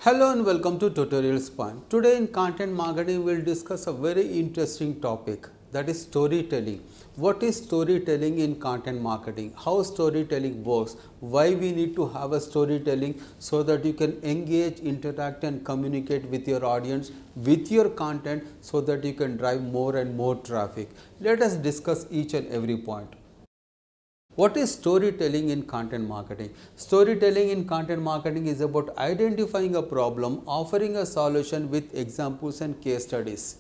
Hello and welcome to Tutorialspoint. Today in content marketing we will discuss a very interesting topic, that is storytelling. What is storytelling in content marketing? How storytelling works? Why we need to have a storytelling so that you can engage, interact and communicate with your audience with your content so that you can drive more and more traffic. Let us discuss each and every point. What is storytelling in content marketing? Storytelling in content marketing is about identifying a problem, offering a solution with examples and case studies.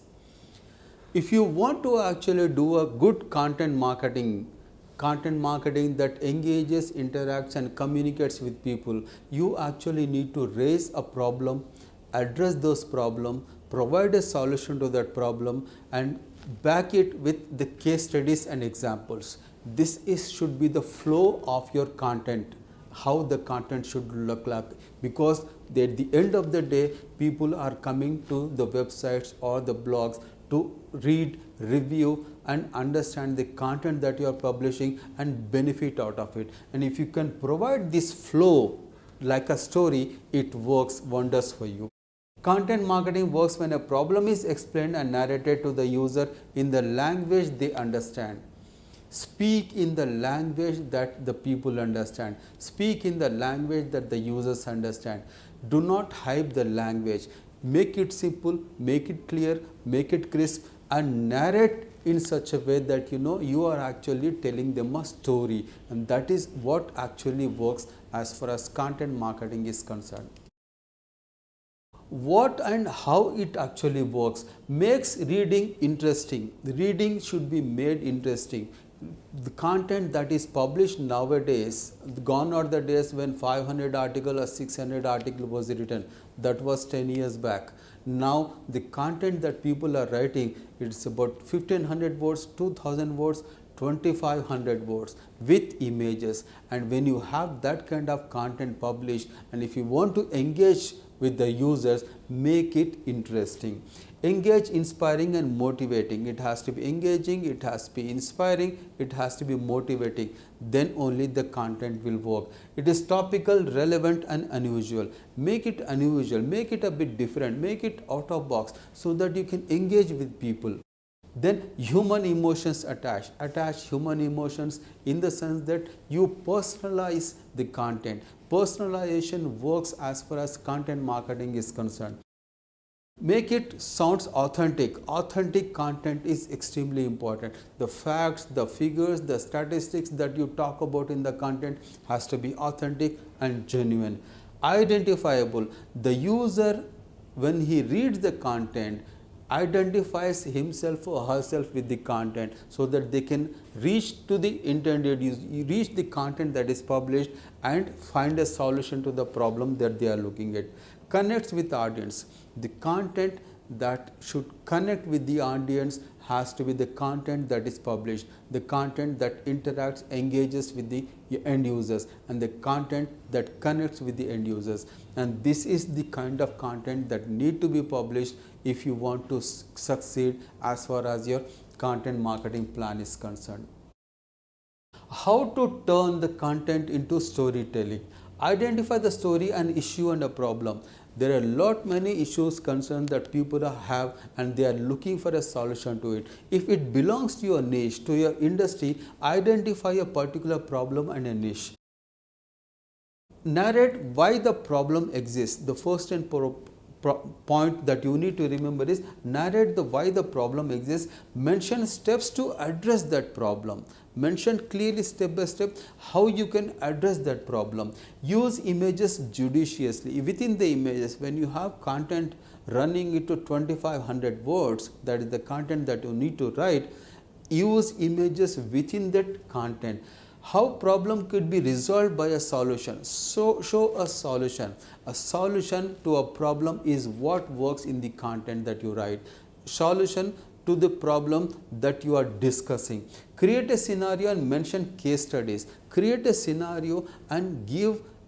If you want to actually do a good content marketing that engages, interacts and communicates with people, you actually need to raise a problem, address those problems, provide a solution to that problem and back it with the case studies and examples. This should be the flow of your content, how the content should look like, because at the end of the day people are coming to the websites or the blogs to read, review and understand the content that you are publishing and benefit out of it. And if you can provide this flow like a story, it works wonders for you. Content marketing works when a problem is explained and narrated to the user in the language they understand. Speak in the language that the people understand. Speak in the language that the users understand. Do not hype the language. Make it simple, make it clear, make it crisp and narrate in such a way that you are actually telling them a story, and that is what actually works as far as content marketing is concerned. What and how it actually works makes reading interesting. The reading should be made interesting. The content that is published nowadays, gone are the days when 500 article or 600 article was written. That was 10 years back. Now the content that people are writing, it's about 1500 words, 2000 words, 2500 words with images. And when you have that kind of content published, and if you want to engage with the users, make it interesting. Engage, inspiring and motivating. It has to be engaging, it has to be inspiring, it has to be motivating. Then only the content will work. It is topical, relevant and unusual. Make it unusual, make it a bit different, make it out of box so that you can engage with people. Then human emotions attach human emotions in the sense that you personalize the content. Personalization works as far as content marketing is concerned. Make it sounds authentic. Authentic content is extremely important. The facts, the figures, the statistics that you talk about in the content has to be authentic and genuine. Identifiable. The user, when he reads the content, identifies himself or herself with the content so that they can reach to the intended use, reach the content that is published and find a solution to the problem that they are looking at. Connects with the audience. The content that should connect with the audience has to be the content that is published, the content that interacts, engages with the end users and the content that connects with the end users. And this is the kind of content that need to be published if you want to succeed as far as your content marketing plan is concerned. How to turn the content into storytelling? Identify the story, an issue and a problem. There are many issues concerned that people have and they are looking for a solution to it. If it belongs to your niche, to your industry, identify a particular problem and a niche. Narrate why the problem exists. The first and point that you need to remember is narrate why the problem exists. Mention steps to address that problem. Mention clearly step by step how you can address that problem. Use images judiciously. Within the images, when you have content running into 2500 words, that is the content that you need to write, use images within that content. How problem could be resolved by a solution. So show a solution. A solution to a problem is what works in the content that you write. Solution to the problem that you are discussing. Create a scenario and mention case studies. Create a scenario and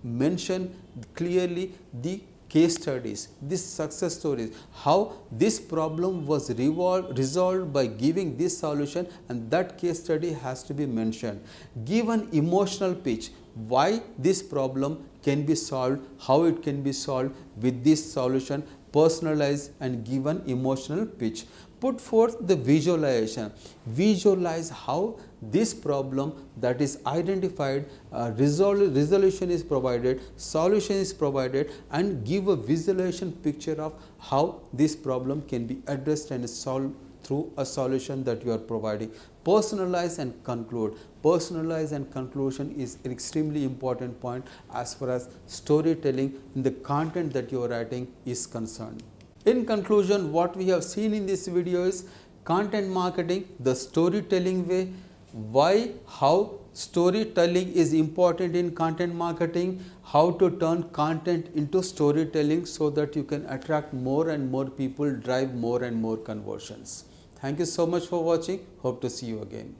mention clearly the case studies, these success stories, how this problem was resolved by giving this solution, and that case study has to be mentioned. Give an emotional pitch. why this problem can be solved, how it can be solved with this solution, personalize and give an emotional pitch. Put forth the visualization, visualize how this problem that is identified, resolution is provided, solution is provided, and give a visualization picture of how this problem can be addressed and solved through a solution that you are providing. Personalize and conclude. Personalize and conclusion is an extremely important point as far as storytelling in the content that you are writing is concerned. In conclusion, what we have seen in this video is content marketing, the storytelling way, why, how storytelling is important in content marketing, how to turn content into storytelling so that you can attract more and more people, drive more and more conversions. Thank you so much for watching. Hope to see you again.